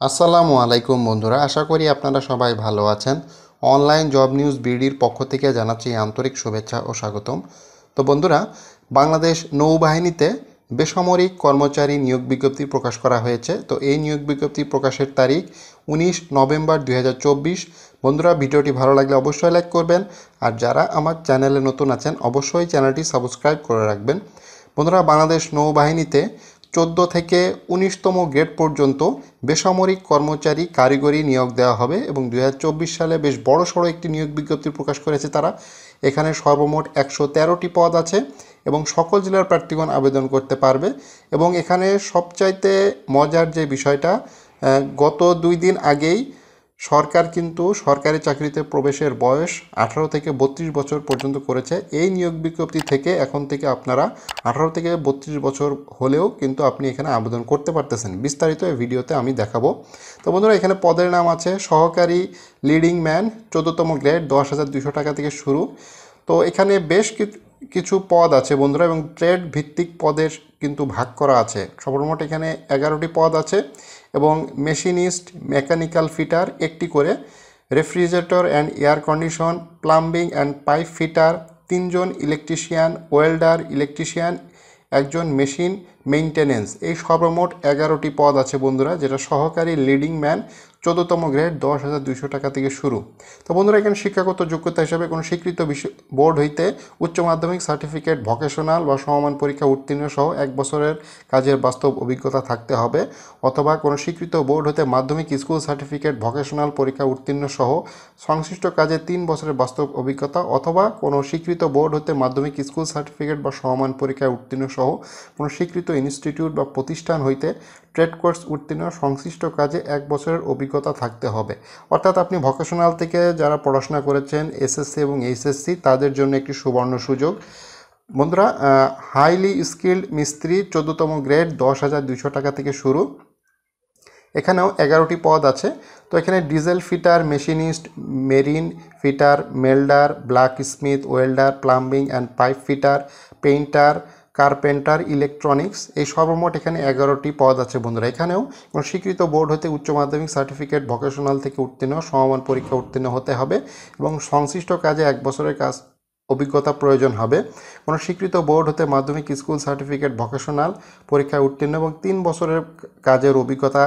আসসালামু আলাইকুম বন্ধুরা, আশা করি আপনারা সবাই ভালো আছেন। অনলাইন জব নিউজ বিডির পক্ষ থেকে জানাচ্ছি আন্তরিক শুভেচ্ছা ও স্বাগতম। তো বন্ধুরা, বাংলাদেশ নৌবাহিনীতে বেসামরিক কর্মচারী নিয়োগ বিজ্ঞপ্তি প্রকাশ করা হয়েছে। তো এই নিয়োগ বিজ্ঞপ্তি প্রকাশের তারিখ 19 নভেম্বর 2024। বন্ধুরা, ভিডিওটি ভালো লাগলে অবশ্যই লাইক করবেন, আর যারা আমার চ্যানেলে নতুন আছেন অবশ্যই চ্যানেলটি সাবস্ক্রাইব করে রাখবেন। বন্ধুরা, বাংলাদেশ নৌবাহিনীতে 14 থেকে 19তম গ্রেড পর্যন্ত বেসামরিক কর্মচারী কারিগরি নিয়োগ দেওয়া হবে এবং 2024 সালে বেশ বড়সড় একটি নিয়োগ বিজ্ঞপ্তি প্রকাশ করেছে তারা। এখানে সর্বমোট 113টি পদ আছে এবং সকল জেলার প্রার্থীগণ আবেদন করতে পারবে। এবং এখানে সবচাইতে মজার যে বিষয়টা, গত 2 দিন আগেই সরকার কিন্তু সরকারি চাকরিতে প্রবেশের বয়স 18 থেকে 32 বছর পর্যন্ত করেছে। এই নিয়োগ বিজ্ঞপ্তি থেকে এখন থেকে আপনারা 18 থেকে 32 বছর হলেও কিন্তু আপনি এখানে আবেদন করতে পারতেছেন। বিস্তারিত এই ভিডিওতে আমি দেখাবো। তো বন্ধুরা, এখানে পদের নাম আছে সহকারী লিডিং ম্যান, 14তম গ্রেড, 10,200 টাকা থেকে শুরু। তো এখানে বেশ কিছু পদ আছে বন্ধুরা, এবং ট্রেড ভিত্তিক পদের কিন্তু ভাগ করা আছে। সর্বমোট এখানে 11টি পদ আছে এবং মেশিনিস্ট, মেকানিক্যাল ফিটার একটি করে, refrigerator and air condition, plumbing and pipe fitter 3 জন, ইলেকট্রিশিয়ান, ওয়েল্ডার, ইলেকট্রিশিয়ান একজন, মেশিন মেইনটেনেন্স। এই সর্বমোট 11টি পদ আছে বন্ধুরা, যেটা সহকারী লিডিং ম্যান, 14তম গ্রেড, 10,200 টাকা থেকে শুরু। তো বন্ধুরা, এখানে শিক্ষাগত যোগ্যতা হিসাবে কোনো স্বীকৃত বোর্ড হইতে উচ্চ মাধ্যমিক সার্টিফিকেট, ভোকেশনাল বা সমমান পরীক্ষা উত্তীর্ণ সহ 1 বছরের কাজের বাস্তব অভিজ্ঞতা থাকতে হবে, অথবা কোনো স্বীকৃত বোর্ড হতে মাধ্যমিক স্কুল সার্টিফিকেট, ভোকেশনাল পরীক্ষা উত্তীর্ণ সহ সংশ্লিষ্ট কাজে 3 বছরের বাস্তব অভিজ্ঞতা, অথবা কোনো স্বীকৃত বোর্ড হতে মাধ্যমিক স্কুল সার্টিফিকেট বা সমমান পরীক্ষায় উত্তীর্ণ সহ কোনো স্বীকৃত ইনস্টিটিউট বা প্রতিষ্ঠান হইতে ট্রেড কোর্স উত্তীর্ণ সংশ্লিষ্ট কাজে 1 বছরের অভিজ্ঞতা থাকতে হবে। অর্থাৎ আপনি ভোকেশনাল থেকে যারা পড়াশোনা করেছেন এসএসসি এবং এইচএসসি, তাদের জন্য একটি সুবর্ণ সুযোগ। বন্ধুরা, হাইলি স্কিল্ড মিস্ত্রি, 14তম গ্রেড, 10,200 টাকা থেকে শুরু। এখানেও 11টি পদ আছে। তো এখানে diesel fitter, machinist, marine fitter, moulder, blacksmith, welder, plumbing and pipe fitter, painter, carpenter, electronics, এই সর্বমোট এখানে 11টি পদ আছে বন্ধুরা। এখানেও কোনো স্বীকৃত বোর্ড হতে উচ্চ মাধ্যমিক সার্টিফিকেট, ভোকেশনাল থেকে উত্তীর্ণ, সমমান পরীক্ষা উত্তীর্ণ হতে হবে এবং সংশ্লিষ্ট কাজে 1 বছরের কাজ অভিজ্ঞতা প্রয়োজন হবে। কোনো স্বীকৃত বোর্ড হতে মাধ্যমিক স্কুল সার্টিফিকেট, ভোকেশনাল পরীক্ষায় উত্তীর্ণ এবং 3 বছরের কাজের অভিজ্ঞতা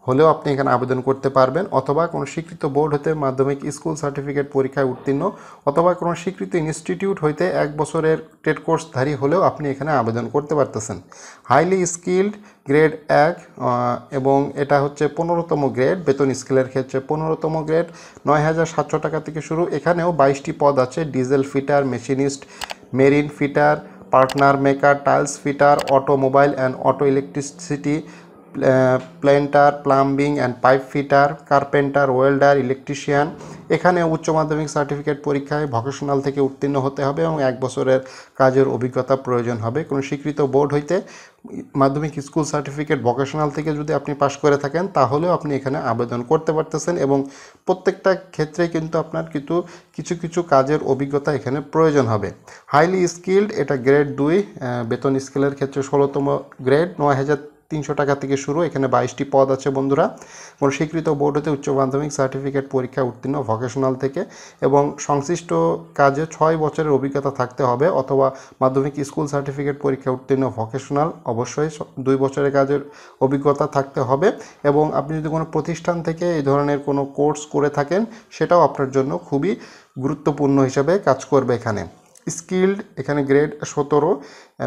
হলেও আপনি এখানে আবেদন করতে পারবেন, অথবা কোনো স্বীকৃত বোর্ড হতে মাধ্যমিক স্কুল সার্টিফিকেট পরীক্ষায় উত্তীর্ণ, অথবা কোনো স্বীকৃত ইনস্টিটিউট হইতে 1 বছরের ট্রেড কোর্সধারী হলেও আপনি এখানে আবেদন করতে পারতেছেন। হাইলি স্কিল্ড গ্রেড 1, এবং এটা হচ্ছে 15তম গ্রেড, বেতন স্কেলের ক্ষেত্রে 15তম গ্রেড, 9,700 টাকা থেকে শুরু। এখানেও 22টি পদ আছে, diesel fitter, machinist, marine fitter, পার্টনার maker, tiles fitter, automobile and auto electricity, planter, plumbing and pipe fitter, carpenter, welder, electrician. এখানে উচ্চ মাধ্যমিক সার্টিফিকেট পরীক্ষায় ভোকেশনাল থেকে উত্তীর্ণ হতে হবে এবং 1 বছরের কাজের অভিজ্ঞতা প্রয়োজন হবে। কোনো স্বীকৃত বোর্ড হইতে মাধ্যমিক স্কুল সার্টিফিকেট, ভোকেশনাল থেকে যদি আপনি পাশ করে থাকেন তাহলেও আপনি এখানে আবেদন করতে পারতেছেন, এবং প্রত্যেকটা ক্ষেত্রে কিন্তু আপনার কিছু কিছু কাজের অভিজ্ঞতা এখানে প্রয়োজন হবে। হাইলি স্কিল্ড, এটা গ্রেড 2, বেতন স্কেলের ক্ষেত্রে 16তম গ্রেড, 9,300 টাকা থেকে শুরু। এখানে 22টি পদ আছে বন্ধুরা। কোনো স্বীকৃত বোর্ড হতে উচ্চ মাধ্যমিক সার্টিফিকেট পরীক্ষা উত্তীর্ণ, ভোকেশনাল থেকে, এবং সংশ্লিষ্ট কাজে 6 বছরের অভিজ্ঞতা থাকতে হবে, অথবা মাধ্যমিক স্কুল সার্টিফিকেট পরীক্ষা উত্তীর্ণ, ভোকেশনাল অবশ্যই 2 বছরের কাজের অভিজ্ঞতা থাকতে হবে। এবং আপনি যদি কোনো প্রতিষ্ঠান থেকে এই ধরনের কোনো কোর্স করে থাকেন সেটাও আপনার জন্য খুবই গুরুত্বপূর্ণ হিসাবে কাজ করবে এখানে। স্কিল্ড, এখানে গ্রেড 17,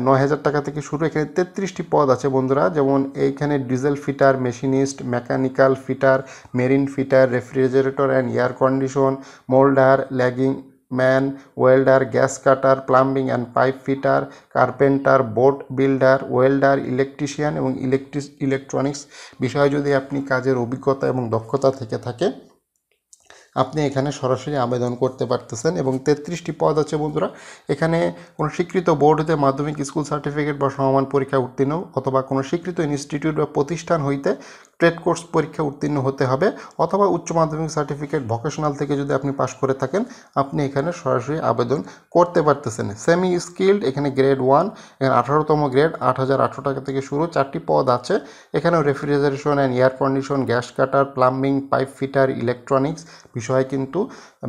9,000 টাকা থেকে শুরু। এখানে 33টি পদ আছে বন্ধুরা, যেমন এইখানে diesel fitter, machinist, mechanical fitter, marine fitter, refrigerator and air condition, moulder, lagging man, welder, gas cutter, plumbing and pipe fitter, carpenter, boat builder, welder, electrician এবং ইলেকট্রনিক্স বিষয়ে যদি আপনি কাজের অভিজ্ঞতা এবং দক্ষতা থেকে থাকে আপনি এখানে সরাসরি আবেদন করতে পারতেছেন। এবং 33টি পদ আছে বন্ধুরা। এখানে কোনো স্বীকৃত বোর্ড হতে মাধ্যমিক স্কুল সার্টিফিকেট বা সমমান পরীক্ষা উত্তীর্ণ, অথবা কোনো স্বীকৃত ইনস্টিটিউট বা প্রতিষ্ঠান হইতে ট্রেড কোর্স পরীক্ষা উত্তীর্ণ হতে হবে, অথবা উচ্চ মাধ্যমিক সার্টিফিকেট ভোকেশনাল থেকে যদি আপনি পাশ করে থাকেন আপনি এখানে সরাসরি আবেদন করতে পারতেছেন। সেমি স্কিল্ড এখানে গ্রেড 1, এখানে 18তম গ্রেড, 8,800 টাকা থেকে শুরু, 4টি পদ আছে। এখানেও refrigeration and air condition, gas cutter, plumbing, pipe fitter, electronics বিষয়ে কিন্তু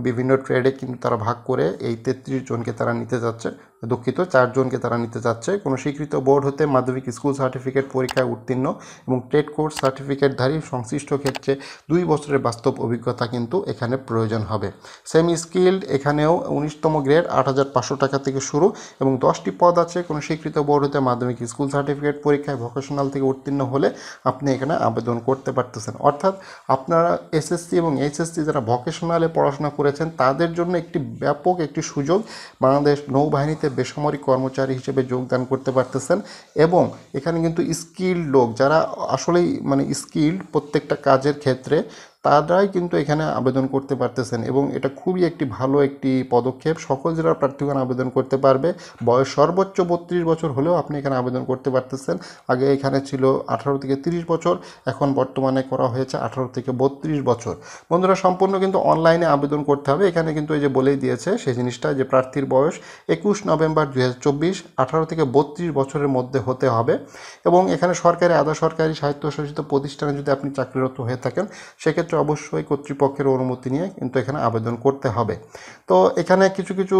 বিভিন্ন ট্রেডে কিন্তু তারা ভাগ করে এই 33 জনকে তারা নিতে যাচ্ছে, দুঃখিত 4 জনকে তারা নিতে যাচ্ছে। কোনো স্বীকৃত বোর্ড হতে মাধ্যমিক স্কুল সার্টিফিকেট পরীক্ষায় উত্তীর্ণ এবং ট্রেড কোর্স সার্টিফিকেটধারী সংশ্লিষ্ট ক্ষেত্রে 2 বছরের বাস্তব অভিজ্ঞতা কিন্তু এখানে প্রয়োজন হবে। সেমি স্কিল্ড এখানেও 19তম গ্রেড, 8,500 টাকা থেকে শুরু এবং 10টি পদ আছে। কোনো স্বীকৃত বোর্ড হতে মাধ্যমিক স্কুল সার্টিফিকেট পরীক্ষায় ভোকেশনাল থেকে উত্তীর্ণ হলে আপনি এখানে আবেদন করতে পারতেছেন। অর্থাৎ আপনারা এসএসসি এবং এইচএসসি যারা ভোকেশনালে পড়াশোনা করেছেন তাদের জন্য একটি ব্যাপক একটি সুযোগ, বাংলাদেশ নৌবাহিনীতে বেসামরিক কর্মচারী হিসেবে যোগদান করতে পারতেছেন। এবং এখানে কিন্তু স্কিল্ড লোক যারা আসলেই মানে স্কিল্ড প্রত্যেকটা কাজের ক্ষেত্রে তারাই কিন্তু এখানে আবেদন করতে পারতেছেন এবং এটা খুবই একটি ভালো একটি পদক্ষেপ। সকল জেলার প্রার্থীগণ আবেদন করতে পারবে। বয়স সর্বোচ্চ 32 বছর হলেও আপনি এখানে আবেদন করতে পারতেছেন। আগে এখানে ছিল 18 থেকে 30 বছর, এখন বর্তমানে করা হয়েছে 18 থেকে 32 বছর। বন্ধুরা সম্পূর্ণ কিন্তু অনলাইনে আবেদন করতে হবে। এখানে কিন্তু এই যে বলেই দিয়েছে সেই জিনিসটা যে প্রার্থীর বয়স 21 নভেম্বর 2024 18 থেকে 32 বছরের মধ্যে হতে হবে এবং এখানে সরকারি আধা সরকারি স্বায়ত্তশাসিত প্রতিষ্ঠানে যদি আপনি চাকরিরত হয়ে থাকেন সেক্ষেত্রে অবশ্যই কর্তৃপক্ষের অনুমতি নিয়ে কিন্তু এখানে আবেদন করতে হবে। তো এখানে কিছু কিছু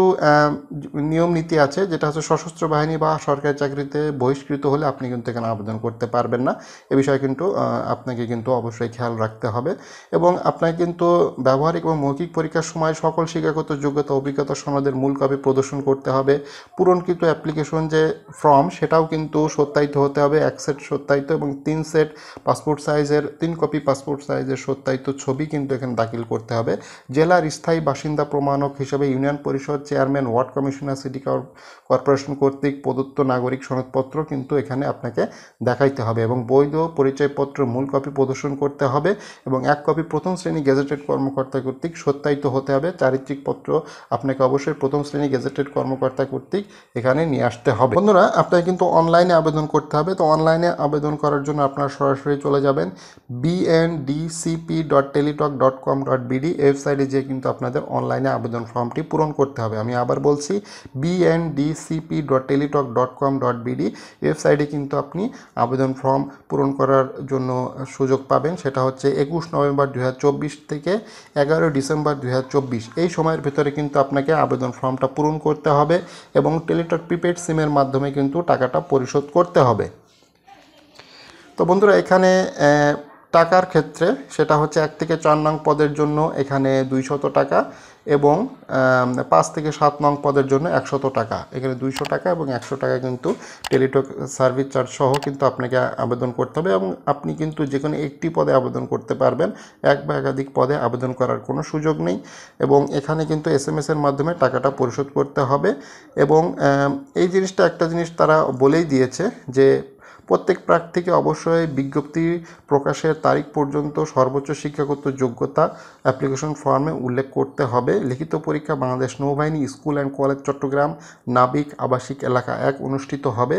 নিয়ম নীতি আছে, যেটা হচ্ছে সশস্ত্র বাহিনী বা সরকারি চাকরিতে বহিষ্কৃত হলে আপনি কিন্তু এখানে আবেদন করতে পারবেন না। এ বিষয়ে কিন্তু আপনাকে কিন্তু অবশ্যই খেয়াল রাখতে হবে এবং আপনাকে কিন্তু ব্যবহারিক এবং মৌখিক পরীক্ষার সময় সকল শিক্ষাগত যোগ্যতা অভিজ্ঞতা সনদের মূল কপি প্রদর্শন করতে হবে। পূরণকৃত অ্যাপ্লিকেশন যে ফর্ম সেটাও কিন্তু সত্যায়িত হতে হবে, 1 সেট সত্যায়িত এবং 3 সেট পাসপোর্ট সাইজের 3 কপি পাসপোর্ট সাইজের সত্যায়িত ছবি কিন্তু এখানে দাখিল করতে হবে। জেলার স্থায়ী বাসিন্দা প্রমাণক হিসেবে ইউনিয়ন পরিষদ chairman, ward commissioner, city corporation কর্তৃক প্রদত্ত নাগরিক সনদপত্র কিন্তু এখানে আপনাকে দেখাইতে হবে এবং বৈধ পরিচয়পত্র মূল কপি প্রদর্শন করতে হবে এবং 1 কপি প্রথম শ্রেণী গেজেটেড কর্মকর্তা কর্তৃক সত্যায়িত হতে হবে। চারিত্রিক পত্র আপনাকে অবশ্যই প্রথম শ্রেণী গেজেটেড কর্মকর্তা কর্তৃক এখানে নিয়ে আসতে হবে। বন্ধুরা আপনাকে কিন্তু অনলাইনে আবেদন করতে হবে। তো অনলাইনে আবেদন করার জন্য আপনারা সরাসরি চলে যাবেন bndcp.teletalk.com.bd ওয়েবসাইটে যেয়ে কিন্তু আপনাদের অনলাইনে আবেদন ফর্মটি পূরণ করতে হবে। আমি আবার বলছি bndcp.teletalk.com.bd ওয়েবসাইটে কিন্তু আপনি আবেদন ফর্ম পূরণ করার জন্য সুযোগ পাবেন। সেটা হচ্ছে 21 নভেম্বর 2024 থেকে 11 ডিসেম্বর 2024 এই সময়ের ভেতরে কিন্তু আপনাকে আবেদন ফর্মটা পূরণ করতে হবে এবং টেলিটক প্রিপেড সিমের মাধ্যমে কিন্তু টাকাটা পরিশোধ করতে হবে। তো বন্ধুরা এখানে টাকার ক্ষেত্রে সেটা হচ্ছে 1 থেকে 4 নং পদের জন্য এখানে 200 টাকা এবং 5 থেকে 7 নং পদের জন্য 100 টাকা। এখানে 200 টাকা এবং 100 টাকা কিন্তু টেলিটক সার্ভিস চার্জ সহ কিন্তু আপনাকে আবেদন করতে হবে এবং আপনি কিন্তু যে কোনো একটি পদে আবেদন করতে পারবেন, এক বা একাধিক পদে আবেদন করার কোনো সুযোগ নেই এবং এখানে কিন্তু SMS এর মাধ্যমে টাকাটা পরিশোধ করতে হবে এবং এই জিনিসটা একটা জিনিস তারা বলেই দিয়েছে যে প্রত্যেক প্রার্থীকে অবশ্যই বিজ্ঞপ্তি প্রকাশের তারিখ পর্যন্ত সর্বোচ্চ শিক্ষাগত যোগ্যতা অ্যাপ্লিকেশন ফর্মে উল্লেখ করতে হবে। লিখিত পরীক্ষা বাংলাদেশ নৌবাহিনী স্কুল অ্যান্ড কলেজ চট্টগ্রাম নাবিক আবাসিক এলাকা 1 অনুষ্ঠিত হবে।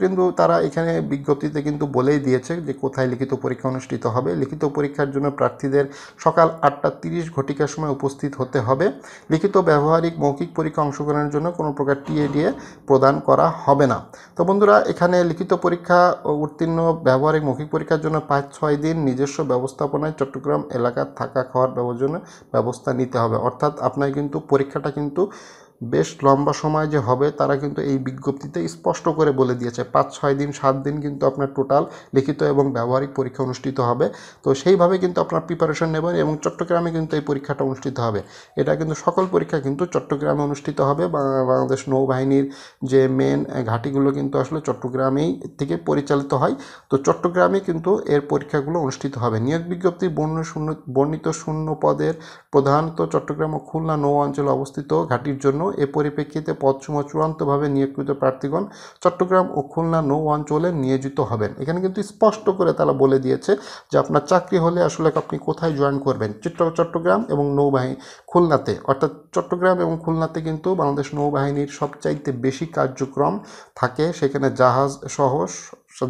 কিন্তু তারা এখানে বিজ্ঞপ্তিতে কিন্তু বলেই দিয়েছে যে কোথায় লিখিত পরীক্ষা অনুষ্ঠিত হবে। লিখিত পরীক্ষার জন্য প্রার্থীদের সকাল 8:30 ঘটিকার সময় উপস্থিত হতে হবে। লিখিত ব্যবহারিক মৌখিক পরীক্ষা অংশগ্রহণের জন্য কোনো প্রকার টিএডিএ প্রদান করা হবে না। তো বন্ধুরা এখানে লিখিত পরীক্ষা উত্তীর্ণ ব্যবহারিক মৌখিক পরীক্ষার জন্য 5-6 দিন নিজস্ব ব্যবস্থাপনায় চট্টগ্রাম এলাকার থাকা খাওয়ার ব্যবস্থা নিতে হবে। অর্থাৎ আপনার কিন্তু পরীক্ষাটা কিন্তু বেশ লম্বা সময় যে হবে তারা কিন্তু এই বিজ্ঞপ্তিতে স্পষ্ট করে বলে দিয়েছে 5-6 দিন 7 দিন কিন্তু আপনার টোটাল লিখিত এবং ব্যবহারিক পরীক্ষা অনুষ্ঠিত হবে। তো সেইভাবে কিন্তু আপনার প্রিপারেশন নেবেন এবং চট্টগ্রামে কিন্তু এই পরীক্ষাটা অনুষ্ঠিত হবে। এটা কিন্তু সকল পরীক্ষা কিন্তু চট্টগ্রামে অনুষ্ঠিত হবে। বাংলাদেশ নৌবাহিনীর যে মেন ঘাঁটিগুলো কিন্তু আসলে চট্টগ্রামেই থেকে পরিচালিত হয়। তো চট্টগ্রামে কিন্তু এর পরীক্ষাগুলো অনুষ্ঠিত হবে। নিয়োগ বিজ্ঞপ্তির বর্ণিত শূন্য পদের প্রধানত চট্টগ্রাম ও খুলনা নৌ অঞ্চলে অবস্থিত ঘাঁটির জন্য এ পরিপ্রেক্ষিতে পদসমূহ চূড়ান্তভাবে নিয়োগকৃত প্রার্থীগণ চট্টগ্রাম ও খুলনা নৌ অঞ্চলে নিয়োজিত হবেন। এখানে কিন্তু স্পষ্ট করে তারা বলে দিয়েছে যে আপনার চাকরি হলে আসলে আপনি কোথায় জয়েন করবেন, চট্টগ্রাম এবং নৌবাহিনী খুলনাতে। অর্থাৎ চট্টগ্রাম এবং খুলনাতে কিন্তু বাংলাদেশ নৌবাহিনীর সবচাইতে বেশি কার্যক্রম থাকে। সেখানে জাহাজ সহ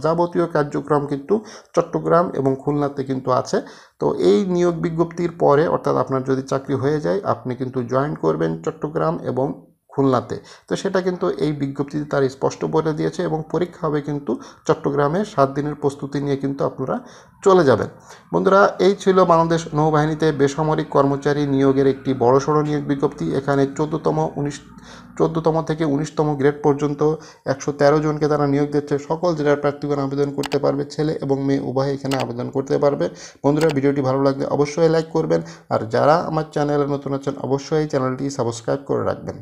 যাবতীয় কার্যক্রম কিন্তু চট্টগ্রাম এবং খুলনাতে কিন্তু আছে। তো এই নিয়োগ বিজ্ঞপ্তির পরে অর্থাৎ আপনার যদি চাকরি হয়ে যায় আপনি কিন্তু জয়েন করবেন চট্টগ্রাম এবং খুলনাতে। তো সেটা কিন্তু এই বিজ্ঞপ্তিতে তারা স্পষ্ট বলে দিয়েছে এবং পরীক্ষা হবে কিন্তু চট্টগ্রামে। 7 দিনের প্রস্তুতি নিয়ে কিন্তু আপনারা চলে যাবেন। বন্ধুরা, এই ছিল বাংলাদেশ নৌবাহিনীতে বেসামরিক কর্মচারী নিয়োগের একটি বড়সড় নিয়োগ বিজ্ঞপ্তি। এখানে 14তম থেকে 19তম গ্রেড পর্যন্ত 113 জনকে তারা নিয়োগ দিচ্ছে। সকল জেলার প্রার্থীগণ আবেদন করতে পারবে, ছেলে এবং মেয়ে উভয় এখানে আবেদন করতে পারবে। বন্ধুরা, ভিডিওটি ভালো লাগলে অবশ্যই লাইক করবেন, আর যারা আমার চ্যানেলে নতুন আছেন অবশ্যই চ্যানেলটি সাবস্ক্রাইব করে রাখবেন।